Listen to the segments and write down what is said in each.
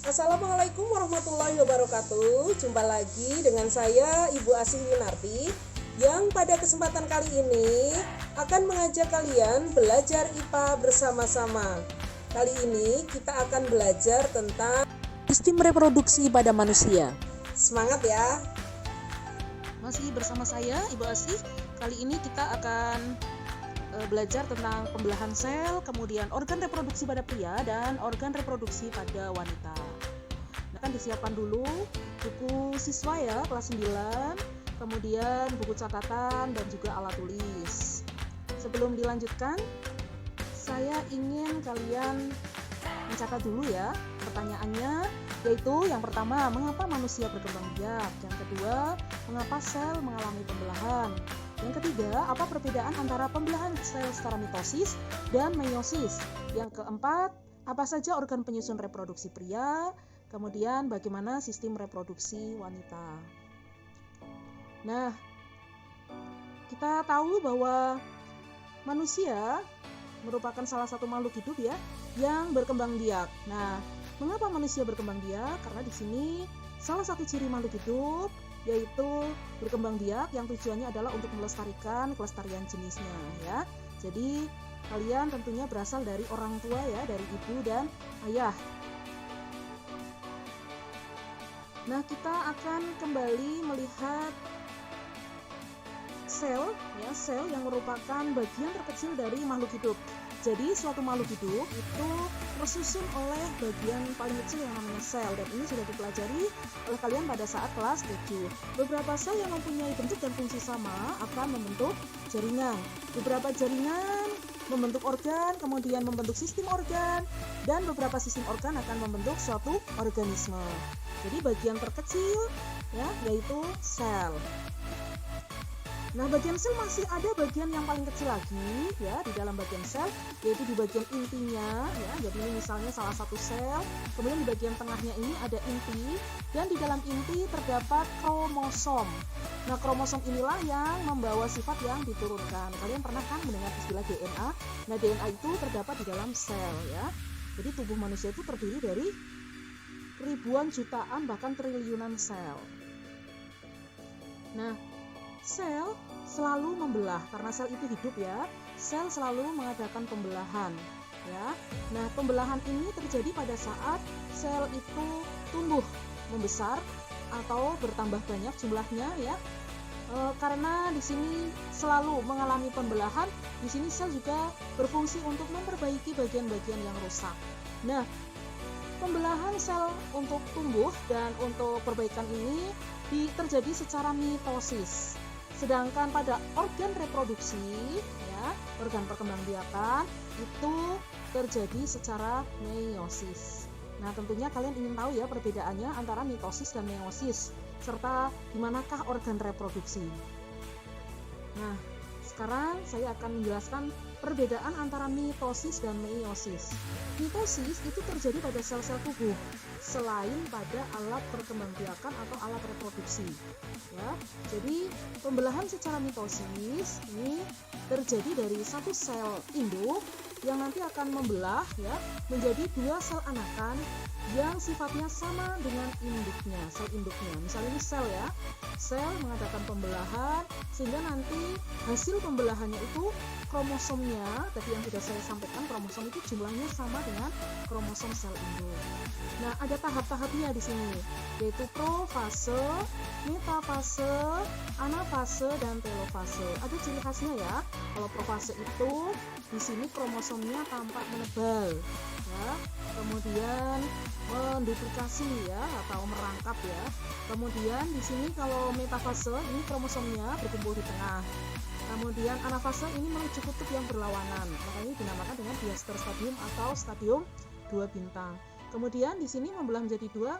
Assalamualaikum warahmatullahi wabarakatuh. Jumpa lagi dengan saya Ibu Asih Winarti yang pada kesempatan kali ini akan mengajak kalian belajar IPA bersama-sama. Kali ini kita akan belajar tentang sistem reproduksi pada manusia. Semangat ya. Masih bersama saya Ibu Asih. Kali ini kita akan belajar tentang pembelahan sel, kemudian organ reproduksi pada pria dan organ reproduksi pada wanita. Nah, kan disiapkan dulu buku siswa ya, kelas 9, kemudian buku catatan dan juga alat tulis. Sebelum dilanjutkan, saya ingin kalian mencatat dulu ya pertanyaannya, yaitu yang pertama, mengapa manusia berkembang biak? Yang kedua, mengapa sel mengalami pembelahan? Yang ketiga, apa perbedaan antara pembelahan sel secara mitosis dan meiosis? Yang keempat, apa saja organ penyusun reproduksi pria? Kemudian bagaimana sistem reproduksi wanita? Nah, kita tahu bahwa manusia merupakan salah satu makhluk hidup ya yang berkembang biak. Nah, mengapa manusia berkembang biak? Karena di sini salah satu ciri makhluk hidup yaitu berkembang biak yang tujuannya adalah untuk melestarikan kelestarian jenisnya ya. Jadi kalian tentunya berasal dari orang tua ya, dari ibu dan ayah. Nah, kita akan kembali melihat sel ya, sel yang merupakan bagian terkecil dari makhluk hidup. Jadi suatu makhluk hidup itu tersusun oleh bagian paling kecil yang namanya sel, dan ini sudah dipelajari oleh kalian pada saat kelas 7. Beberapa sel yang mempunyai bentuk dan fungsi sama akan membentuk jaringan. Beberapa jaringan membentuk organ, kemudian membentuk sistem organ, dan beberapa sistem organ akan membentuk suatu organisme. Jadi bagian terkecil ya yaitu sel. Nah, bagian sel masih ada bagian yang paling kecil lagi ya di dalam bagian sel, yaitu di bagian intinya ya. Jadi ini misalnya salah satu sel, kemudian di bagian tengahnya ini ada inti, dan di dalam inti terdapat kromosom. Nah, kromosom inilah yang membawa sifat yang diturunkan. Kalian pernah kan mendengar istilah DNA? Nah, DNA itu terdapat di dalam sel ya. Jadi tubuh manusia itu terdiri dari ribuan, jutaan, bahkan triliunan sel. Nah, sel selalu membelah karena sel itu hidup ya. Sel selalu mengadakan pembelahan ya. Nah, pembelahan ini terjadi pada saat sel itu tumbuh, membesar atau bertambah banyak jumlahnya ya. Karena di sini selalu mengalami pembelahan, di sini sel juga berfungsi untuk memperbaiki bagian-bagian yang rusak. Nah, pembelahan sel untuk tumbuh dan untuk perbaikan ini terjadi secara mitosis. Sedangkan pada organ reproduksi ya, organ perkembangbiakan itu terjadi secara meiosis. Nah, tentunya kalian ingin tahu ya perbedaannya antara mitosis dan meiosis, serta di manakah organ reproduksi. Nah, sekarang saya akan menjelaskan perbedaan antara mitosis dan meiosis. Mitosis itu terjadi pada sel-sel tubuh selain pada alat perkembangbiakan atau alat reproduksi. Ya, jadi pembelahan secara mitosis ini terjadi dari satu sel induk yang nanti akan membelah ya menjadi dua sel anakan yang sifatnya sama dengan induknya, sel induknya. Misalnya ini sel ya, sel mengadakan pembelahan sehingga nanti hasil pembelahannya itu kromosomnya, tadi yang sudah saya sampaikan, kromosom itu jumlahnya sama dengan kromosom sel induk. Nah, ada tahap-tahapnya di sini, yaitu profase, metafase, anafase, dan telofase. Ada ciri khasnya ya. Kalau profase itu di sini kromosomnya tampak menebal, ya. Kemudian menduplikasi ya atau merangkap ya. Kemudian di sini kalau metafase ini kromosomnya berkumpul di tengah. Kemudian anafase ini menuju kutub yang berlawanan, makanya dinamakan dengan diaster stadium atau stadium 2 bintang. Kemudian di sini membelah menjadi dua,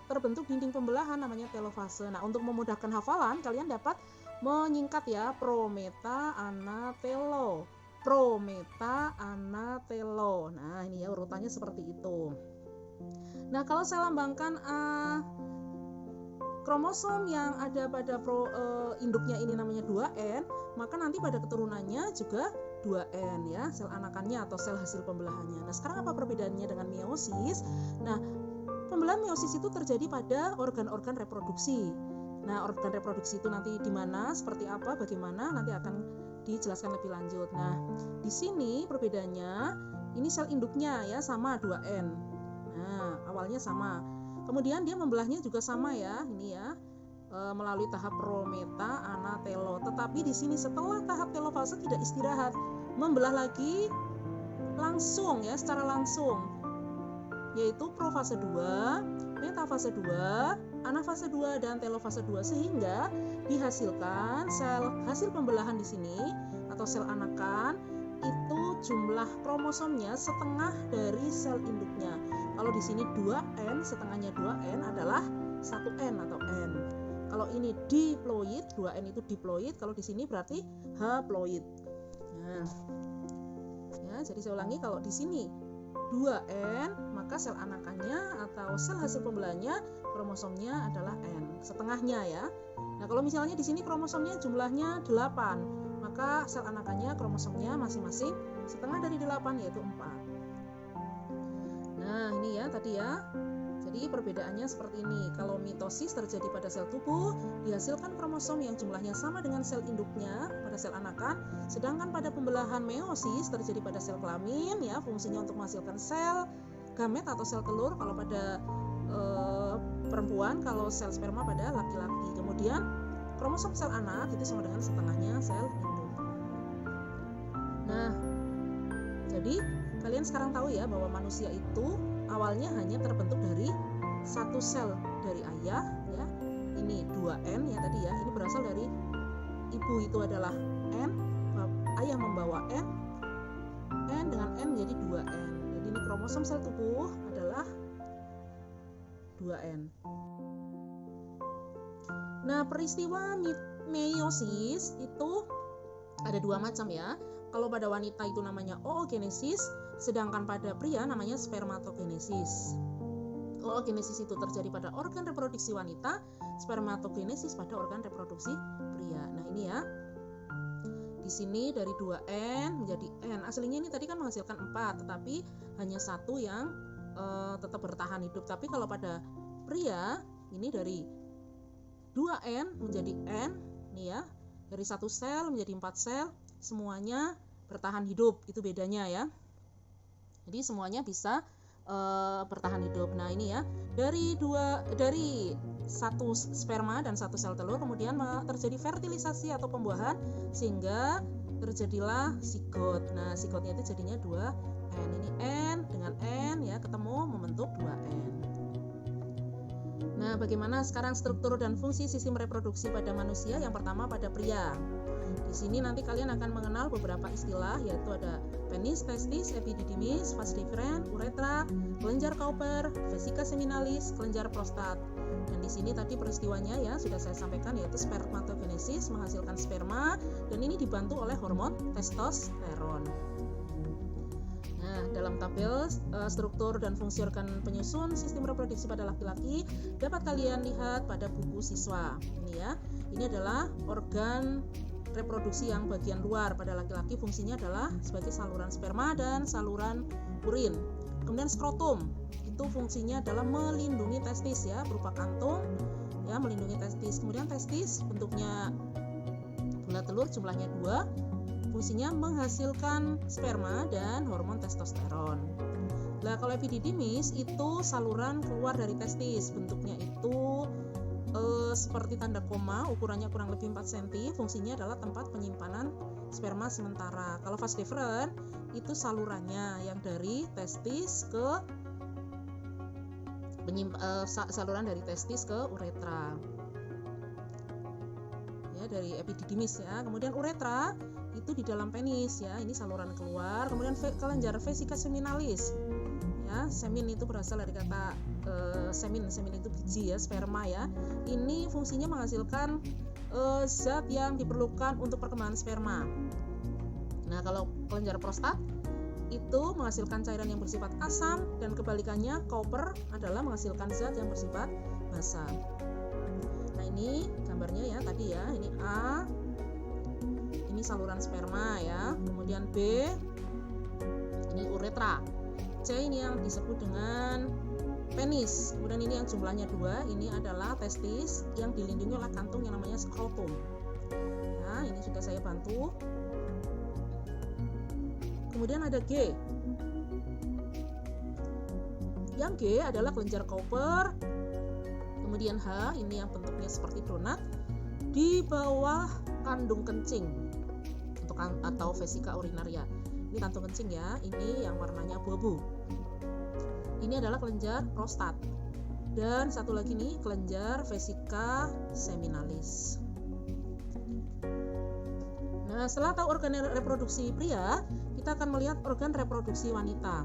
terbentuk dinding pembelahan namanya telofase. Nah, untuk memudahkan hafalan kalian dapat menyingkat ya, prometa, anatelo, prometa, anatelo. Nah, ini ya urutannya seperti itu. Nah, kalau saya lambangkan kromosom yang ada pada induknya ini namanya 2N, maka nanti pada keturunannya juga 2N ya, sel anakannya atau sel hasil pembelahannya. Nah, sekarang apa perbedaannya dengan meiosis? Nah, pembelahan meiosis itu terjadi pada organ-organ reproduksi. Nah, organ reproduksi itu nanti di mana, seperti apa, bagaimana, nanti akan dijelaskan lebih lanjut. Nah, di sini perbedaannya, ini sel induknya ya sama 2N. Nah, awalnya sama. Kemudian dia membelahnya juga sama ya, ini ya, melalui tahap prometa, ana, telo. Tetapi di sini setelah tahap telofase tidak istirahat, membelah lagi langsung ya, secara langsung, yaitu profase 2, metafase 2, anafase 2 dan telofase 2, sehingga dihasilkan sel hasil pembelahan di sini atau sel anakan itu jumlah kromosomnya setengah dari sel induknya. Kalau di sini 2N, setengahnya 2N adalah 1N atau N. Kalau ini diploid, 2N itu diploid, kalau di sini berarti haploid. Nah, ya, jadi saya ulangi, kalau di sini 2N, maka sel anakannya atau sel hasil pembelahannya kromosomnya adalah N, setengahnya ya. Nah, kalau misalnya di sini kromosomnya jumlahnya 8, maka sel anakannya kromosomnya masing-masing setengah dari 8, yaitu 4. Nah, ini ya tadi ya. Jadi perbedaannya seperti ini. Kalau mitosis terjadi pada sel tubuh, dihasilkan kromosom yang jumlahnya sama dengan sel induknya pada sel anakan. Sedangkan pada pembelahan meiosis terjadi pada sel kelamin, ya, fungsinya untuk menghasilkan sel gamet atau sel telur kalau pada perempuan, kalau sel sperma pada laki-laki. Kemudian kromosom sel anak itu sama dengan setengahnya sel induk. Nah, jadi kalian sekarang tahu ya bahwa manusia itu awalnya hanya terbentuk dari satu sel dari ayah ya. Ini 2N ya tadi ya. Ini berasal dari ibu itu adalah N, ayah membawa N dengan N menjadi 2N. Jadi ini kromosom sel tubuh adalah 2N. Nah, peristiwa meiosis itu ada dua macam ya. Kalau pada wanita itu namanya oogenesis, sedangkan pada pria namanya spermatogenesis. Oogenesis itu terjadi pada organ reproduksi wanita, spermatogenesis pada organ reproduksi pria. Nah, ini ya. Di sini dari 2N menjadi N. Aslinya ini tadi kan menghasilkan 4, tetapi hanya satu yang tetap bertahan hidup. Tapi kalau pada pria ini dari 2N menjadi N, nih ya. Dari satu sel menjadi 4 sel, semuanya bertahan hidup. Itu bedanya ya. Jadi semuanya bisa bertahan hidup. Nah, ini ya. Dari satu sperma dan satu sel telur kemudian terjadi fertilisasi atau pembuahan sehingga terjadilah sigot. Nah, sigotnya itu jadinya 2N. Ini N dengan N ya ketemu membentuk 2N. Nah, bagaimana sekarang struktur dan fungsi sistem reproduksi pada manusia? Yang pertama pada pria. Di sini nanti kalian akan mengenal beberapa istilah, yaitu ada penis, testis, epididymis, vas deferens, uretra, kelenjar Cowper, vesika seminalis, kelenjar prostat. Dan di sini tadi peristiwanya ya sudah saya sampaikan, yaitu spermatogenesis menghasilkan sperma, dan ini dibantu oleh hormon testosteron. Nah, dalam tabel struktur dan fungsi organ penyusun sistem reproduksi pada laki-laki dapat kalian lihat pada buku siswa. Ini ya, ini adalah organ reproduksi yang bagian luar. Pada laki-laki fungsinya adalah sebagai saluran sperma dan saluran urin. Kemudian skrotum itu fungsinya adalah melindungi testis ya, berupa kantung ya, melindungi testis. Kemudian testis bentuknya bulat telur, jumlahnya 2, fungsinya menghasilkan sperma dan hormon testosteron. Nah, kalau epididymis itu saluran keluar dari testis, bentuknya itu seperti tanda koma, ukurannya kurang lebih 4 cm, fungsinya adalah tempat penyimpanan sperma sementara. Kalau vas deferens itu salurannya yang dari testis ke saluran dari testis ke uretra. Ya, dari epididymis ya. Kemudian uretra itu di dalam penis ya, ini saluran keluar. Kemudian kelenjar vesika seminalis. Ya, semin itu berasal dari kata semin itu biji ya, sperma ya. Ini fungsinya menghasilkan zat yang diperlukan untuk perkembangan sperma. Nah, kalau kelenjar prostat itu menghasilkan cairan yang bersifat asam, dan kebalikannya Cowper adalah menghasilkan zat yang bersifat basa. Nah, ini gambarnya ya tadi ya, ini A, ini saluran sperma ya, kemudian B, ini uretra, C ini yang disebut dengan P penis. Kemudian ini yang jumlahnya 2, ini adalah testis yang dilindungi oleh kantung yang namanya skrotum. Nah, ini sudah saya bantu. Kemudian ada G. Yang G adalah kelenjar Cowper. Kemudian H, ini yang bentuknya seperti donat di bawah kandung kencing atau vesika urinaria. Ini kantung kencing ya, ini yang warnanya abu-abu. Ini adalah kelenjar prostat. Dan satu lagi nih, kelenjar vesika seminalis. Nah, setelah tahu organ reproduksi pria, kita akan melihat organ reproduksi wanita.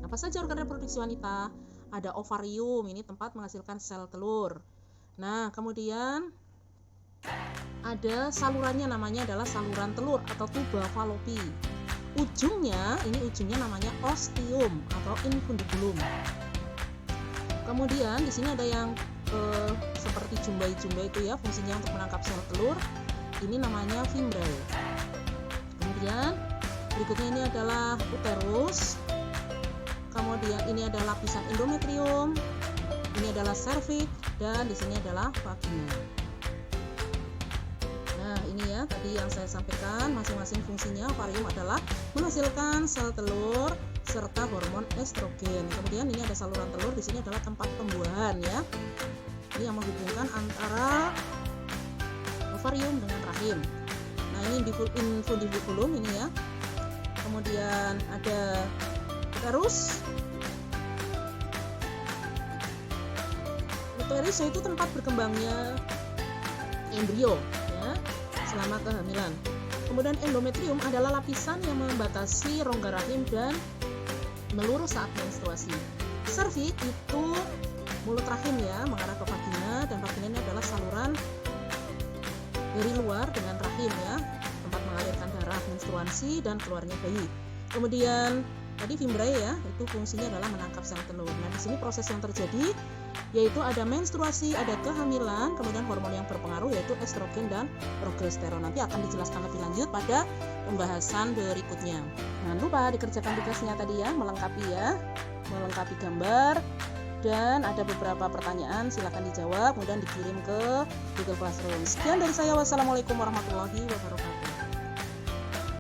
Apa saja organ reproduksi wanita? Ada ovarium, ini tempat menghasilkan sel telur. Nah, kemudian ada salurannya, namanya adalah saluran telur atau tuba fallopi. Ujungnya namanya ostium atau infundibulum. Kemudian di sini ada yang seperti jumbai-jumbai itu ya, fungsinya untuk menangkap sel telur. Ini namanya fimbrae. Kemudian berikutnya ini adalah uterus. Kemudian ini adalah lapisan endometrium. Ini adalah serviks dan di sini adalah vagina. Nah, ini ya tadi yang saya sampaikan, masing-masing fungsinya. Ovarium adalah menghasilkan sel telur serta hormon estrogen. Kemudian ini ada saluran telur, di sini adalah tempat pembuahan ya. Ini yang menghubungkan antara ovarium dengan rahim. Nah, ini infundibulum ini ya. Kemudian ada uterus. Uterus yaitu tempat berkembangnya embrio ya, selama kehamilan. Kemudian endometrium adalah lapisan yang membatasi rongga rahim dan melurus saat menstruasi. Serviks itu mulut rahim ya, mengarah ke vagina, dan vagina ini adalah saluran dari luar dengan rahim ya, tempat mengalirkan darah menstruasi dan keluarnya bayi. Kemudian tadi fimbrae ya, itu fungsinya adalah menangkap sel telur. Nah, di sini proses yang terjadi yaitu ada menstruasi, ada kehamilan, kemudian hormon yang berpengaruh yaitu estrogen dan progesteron. Nanti akan dijelaskan lebih lanjut pada pembahasan berikutnya. Jangan lupa dikerjakan tugasnya tadi ya, melengkapi gambar, dan ada beberapa pertanyaan, silakan dijawab, kemudian dikirim ke Google Classroom. Sekian dari saya, wassalamualaikum warahmatullahi wabarakatuh.